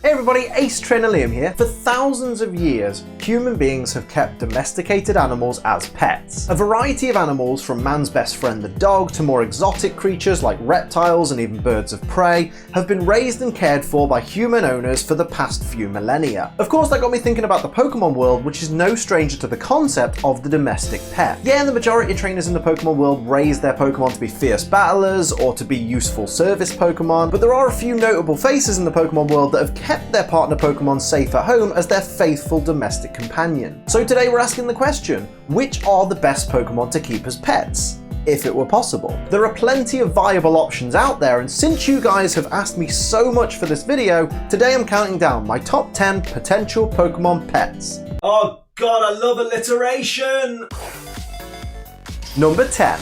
Hey everybody, Ace Trainer Liam here. For thousands of years, human beings have kept domesticated animals as pets. A variety of animals, from man's best friend the dog to more exotic creatures like reptiles and even birds of prey, have been raised and cared for by human owners for the past few millennia. Of course, that got me thinking about the Pokemon world, which is no stranger to the concept of the domestic pet. Yeah, the majority of trainers in the Pokemon world raise their Pokemon to be fierce battlers or to be useful service Pokemon, but there are a few notable faces in the Pokemon world that have kept their partner Pokemon safe at home as their faithful domestic companion. So today we're asking the question, which are the best Pokemon to keep as pets? If it were possible. There are plenty of viable options out there, and since you guys have asked me so much for this video, today I'm counting down my top 10 potential Pokemon pets. Oh god, I love alliteration! Number 10.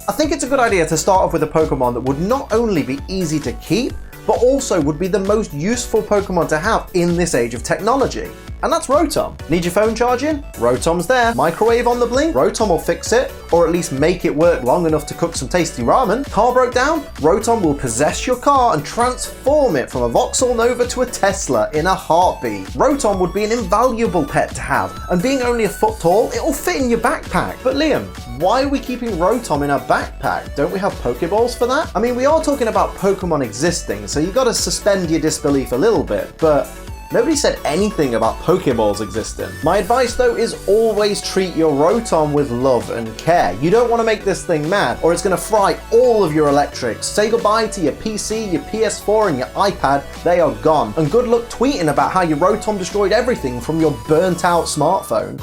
I think it's a good idea to start off with a Pokemon that would not only be easy to keep, but also would be the most useful Pokemon to have in this age of technology. And that's Rotom. Need your phone charging? Rotom's there. Microwave on the blink? Rotom will fix it, or at least make it work long enough to cook some tasty ramen. Car broke down? Rotom will possess your car and transform it from a Vauxhall Nova to a Tesla in a heartbeat. Rotom would be an invaluable pet to have, and being only a foot tall, it'll fit in your backpack. But Liam, why are we keeping Rotom in our backpack? Don't we have Pokeballs for that? I mean, we are talking about Pokemon existing, so you gotta suspend your disbelief a little bit, but nobody said anything about Pokeballs existing. My advice though is always treat your Rotom with love and care. You don't want to make this thing mad, or it's going to fry all of your electrics. Say goodbye to your PC, your PS4 and your iPad. They are gone. And good luck tweeting about how your Rotom destroyed everything from your burnt out smartphone.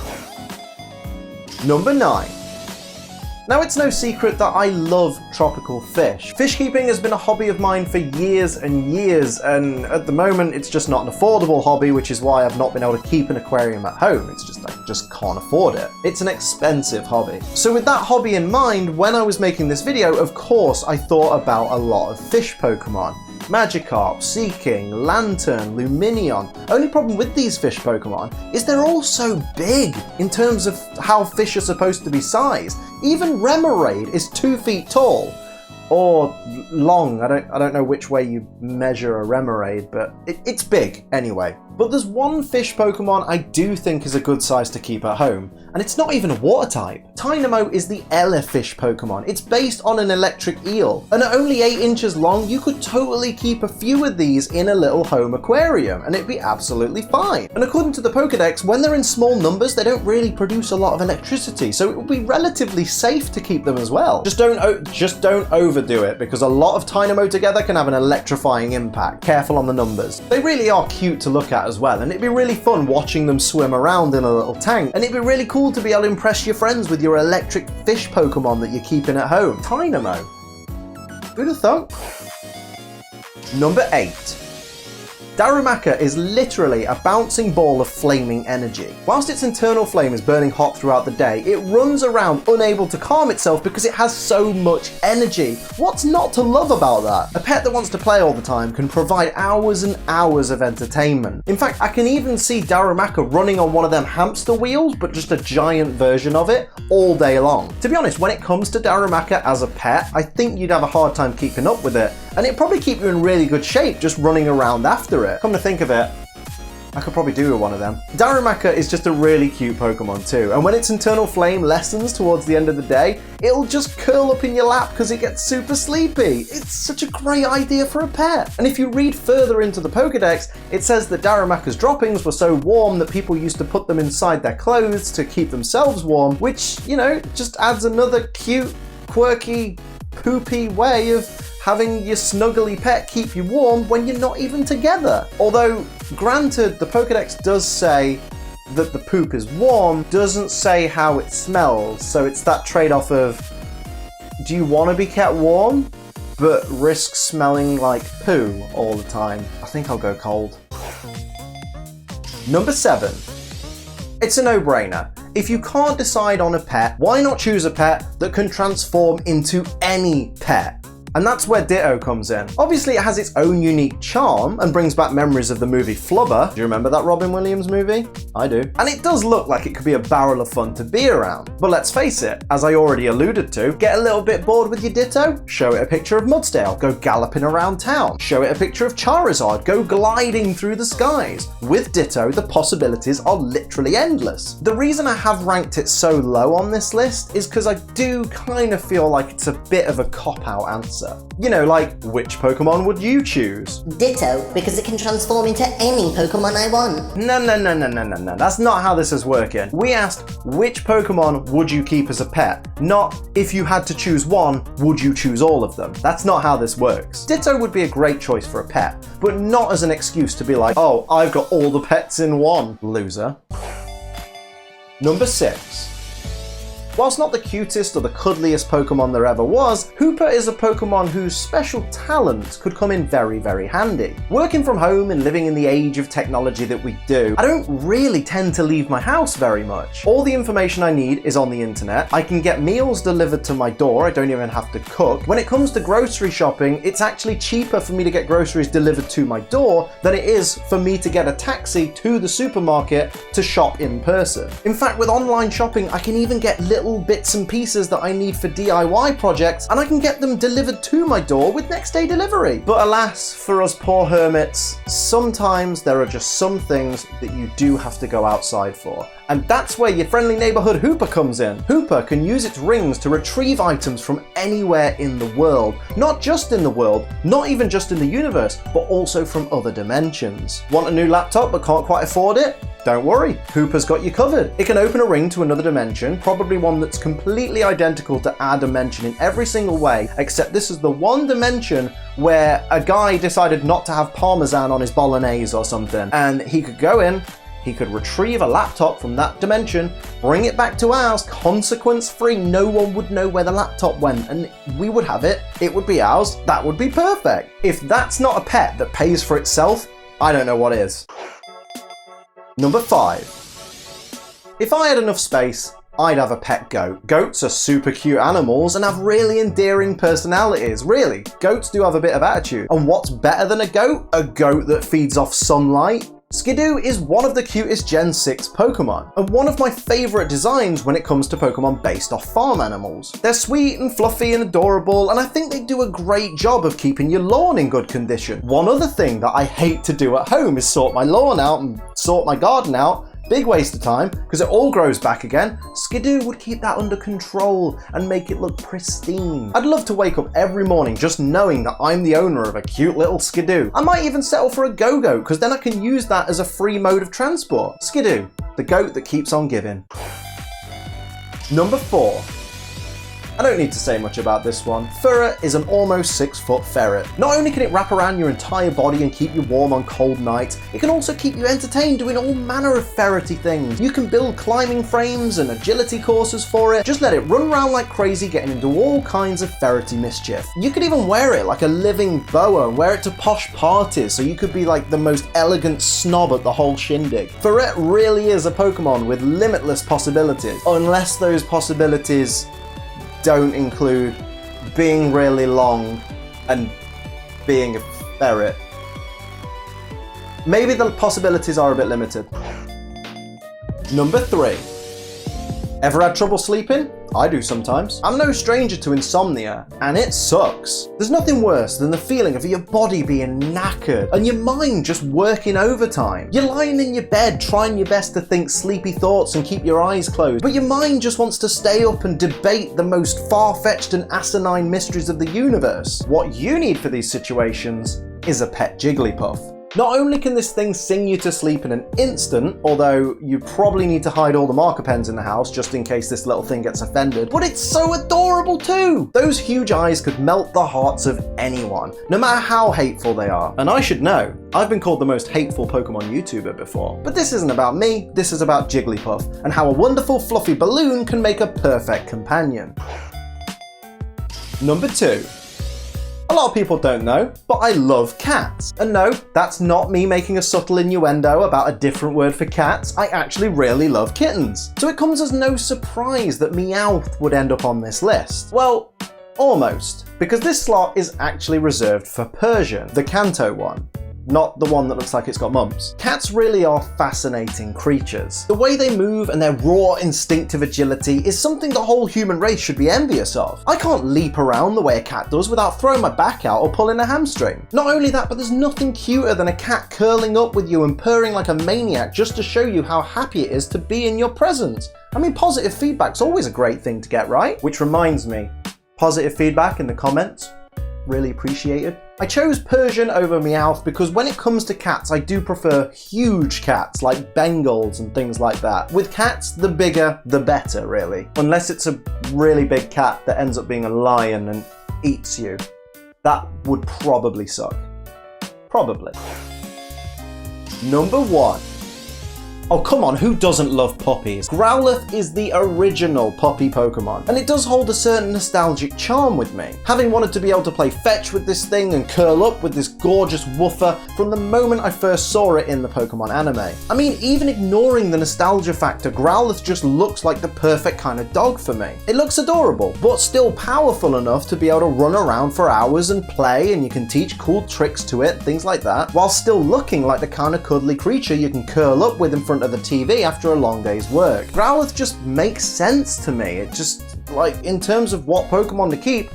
Number 9. Now, it's no secret that I love tropical fish. Fish keeping has been a hobby of mine for years and years, and at the moment it's just not an affordable hobby, which is why I've not been able to keep an aquarium at home. It's just, I just can't afford it. It's an expensive hobby. So with that hobby in mind, when I was making this video, of course I thought about a lot of fish Pokemon. Magikarp, Seaking, Lantern, Lumineon. Only problem with these fish Pokemon is they're all so big in terms of how fish are supposed to be sized. Even Remoraid is 2 feet tall. Or long, I don't know which way you measure a Remoraid, but it's big anyway. But there's one fish Pokemon I do think is a good size to keep at home, and it's not even a water type. Tynamo is the Elefish Pokemon. It's based on an electric eel, and at only 8 inches long, you could totally keep a few of these in a little home aquarium, and it'd be absolutely fine. And according to the Pokedex, when they're in small numbers, they don't really produce a lot of electricity, so it would be relatively safe to keep them as well. Just don't overdo it, because a lot of Tynamo together can have an electrifying impact. Careful on the numbers. They really are cute to look at as well, and it'd be really fun watching them swim around in a little tank, and it'd be really cool to be able to impress your friends with your electric fish Pokemon that you're keeping at home. Tynamo. Who'd have thought? Number 8. Darumaka is literally a bouncing ball of flaming energy. Whilst its internal flame is burning hot throughout the day, it runs around unable to calm itself because it has so much energy. What's not to love about that? A pet that wants to play all the time can provide hours and hours of entertainment. In fact, I can even see Darumaka running on one of them hamster wheels, but just a giant version of it, all day long. To be honest, when it comes to Darumaka as a pet, I think you'd have a hard time keeping up with it, and it'd probably keep you in really good shape just running around after it. Come to think of it, I could probably do with one of them. Darumaka is just a really cute Pokemon too, and when its internal flame lessens towards the end of the day, it'll just curl up in your lap because it gets super sleepy. It's such a great idea for a pet. And if you read further into the Pokedex, it says that Darumaka's droppings were so warm that people used to put them inside their clothes to keep themselves warm, which, you know, just adds another cute, quirky, poopy way of having your snuggly pet keep you warm when you're not even together. Although, granted, the Pokedex does say that the poop is warm, doesn't say how it smells, so it's that trade-off of, do you want to be kept warm, but risk smelling like poo all the time? I think I'll go cold. Number 7. It's a no-brainer. If you can't decide on a pet, why not choose a pet that can transform into any pet? And that's where Ditto comes in. Obviously, it has its own unique charm and brings back memories of the movie Flubber. Do you remember that Robin Williams movie? I do. And it does look like it could be a barrel of fun to be around. But let's face it, as I already alluded to, get a little bit bored with your Ditto? Show it a picture of Mudsdale, go galloping around town. Show it a picture of Charizard, go gliding through the skies. With Ditto, the possibilities are literally endless. The reason I have ranked it so low on this list is because I do kind of feel like it's a bit of a cop-out answer. You know, like, which Pokemon would you choose? Ditto, because it can transform into any Pokemon I want. No. That's not how this is working. We asked, which Pokemon would you keep as a pet? Not, if you had to choose one, would you choose all of them? That's not how this works. Ditto would be a great choice for a pet, but not as an excuse to be like, oh, I've got all the pets in one, loser. Number 6. Whilst not the cutest or the cuddliest Pokemon there ever was, Hooper is a Pokemon whose special talents could come in very, very handy. Working from home and living in the age of technology that we do, I don't really tend to leave my house very much. All the information I need is on the internet. I can get meals delivered to my door, I don't even have to cook. When it comes to grocery shopping, it's actually cheaper for me to get groceries delivered to my door than it is for me to get a taxi to the supermarket to shop in person. In fact, with online shopping, I can even get little bits and pieces that I need for DIY projects, and I can get them delivered to my door with next day delivery. But alas, for us poor hermits, sometimes there are just some things that you do have to go outside for. And that's where your friendly neighborhood Hooper comes in. Hooper can use its rings to retrieve items from anywhere in the world. Not just in the world, not even just in the universe, but also from other dimensions. Want a new laptop but can't quite afford it? Don't worry, Hooper's got you covered. It can open a ring to another dimension, probably one that's completely identical to our dimension in every single way, except this is the one dimension where a guy decided not to have Parmesan on his bolognese or something, and he could go in, he could retrieve a laptop from that dimension, bring it back to ours, consequence-free. No one would know where the laptop went, and we would have it. It would be ours. That would be perfect. If that's not a pet that pays for itself, I don't know what is. Number 5. If I had enough space, I'd have a pet goat. Goats are super cute animals and have really endearing personalities. Really, goats do have a bit of attitude. And what's better than a goat? A goat that feeds off sunlight? Skiddo is one of the cutest Gen 6 Pokemon, and one of my favourite designs when it comes to Pokemon based off farm animals. They're sweet and fluffy and adorable, and I think they do a great job of keeping your lawn in good condition. One other thing that I hate to do at home is sort my lawn out and sort my garden out. Big waste of time, because it all grows back again. Skiddo would keep that under control and make it look pristine. I'd love to wake up every morning just knowing that I'm the owner of a cute little Skiddo. I might even settle for a go-go, because then I can use that as a free mode of transport. Skiddo, the goat that keeps on giving. Number 4. I don't need to say much about this one. Sura is an almost 6-foot ferret. Not only can it wrap around your entire body and keep you warm on cold nights, it can also keep you entertained doing all manner of ferrety things. You can build climbing frames and agility courses for it. Just let it run around like crazy, getting into all kinds of ferrety mischief. You could even wear it like a living boa and wear it to posh parties, so you could be like the most elegant snob at the whole shindig. Ferret really is a Pokemon with limitless possibilities, unless those possibilities don't include being really long and being a ferret. Maybe the possibilities are a bit limited. Number 3. Ever had trouble sleeping? I do sometimes. I'm no stranger to insomnia, and it sucks. There's nothing worse than the feeling of your body being knackered and your mind just working overtime. You're lying in your bed trying your best to think sleepy thoughts and keep your eyes closed, but your mind just wants to stay up and debate the most far-fetched and asinine mysteries of the universe. What you need for these situations is a pet Jigglypuff. Not only can this thing sing you to sleep in an instant, although you probably need to hide all the marker pens in the house just in case this little thing gets offended, but it's so adorable too! Those huge eyes could melt the hearts of anyone, no matter how hateful they are. And I should know, I've been called the most hateful Pokemon YouTuber before. But this isn't about me, this is about Jigglypuff, and how a wonderful fluffy balloon can make a perfect companion. Number 2. A lot of people don't know, but I love cats. And no, that's not me making a subtle innuendo about a different word for cats. I actually really love kittens. So it comes as no surprise that Meow would end up on this list. Well, Almost, because this slot is actually reserved for Persian, the Kanto one. Not the one that looks like it's got mumps. Cats really are fascinating creatures. The way they move and their raw instinctive agility is something the whole human race should be envious of. I can't leap around the way a cat does without throwing my back out or pulling a hamstring. Not only that, but there's nothing cuter than a cat curling up with you and purring like a maniac just to show you how happy it is to be in your presence. I mean, positive feedback's always a great thing to get, right? Which reminds me, positive feedback in the comments, really appreciated. I chose Persian over Meow because when it comes to cats, I do prefer huge cats like Bengals and things like that. With cats, the bigger, the better, really. Unless it's a really big cat that ends up being a lion and eats you. That would probably suck. Probably. Number 1. Oh come on, who doesn't love puppies? Growlithe is the original puppy Pokemon, and it does hold a certain nostalgic charm with me. Having wanted to be able to play fetch with this thing and curl up with this gorgeous woofer from the moment I first saw it in the Pokemon anime. I mean, even ignoring the nostalgia factor, Growlithe just looks like the perfect kind of dog for me. It looks adorable, but still powerful enough to be able to run around for hours and play, and you can teach cool tricks to it, things like that, while still looking like the kind of cuddly creature you can curl up with in front of the TV after a long day's work. Growlithe just makes sense to me. It just, like, in terms of what Pokemon to keep,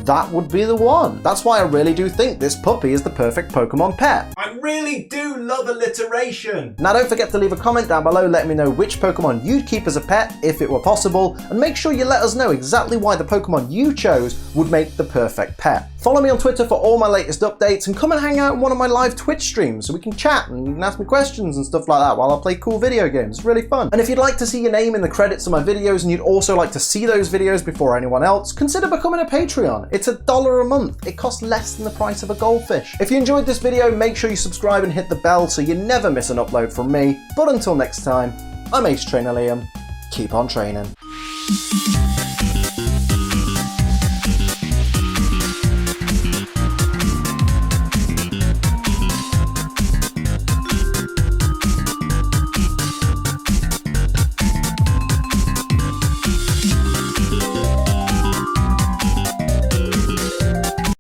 that would be the one. That's why I really do think this puppy is the perfect Pokemon pet. I really do love alliteration. Now don't forget to leave a comment down below letting me know which Pokemon you'd keep as a pet if it were possible, and make sure you let us know exactly why the Pokemon you chose would make the perfect pet. Follow me on Twitter for all my latest updates, and come and hang out in one of my live Twitch streams so we can chat and you can ask me questions and stuff like that while I play cool video games. It's really fun. And if you'd like to see your name in the credits of my videos and you'd also like to see those videos before anyone else, consider becoming a Patreon. It's $1 a month. It costs less than the price of a goldfish. If you enjoyed this video, make sure you subscribe and hit the bell so you never miss an upload from me. But until next time, I'm Ace Trainer Liam. Keep on training.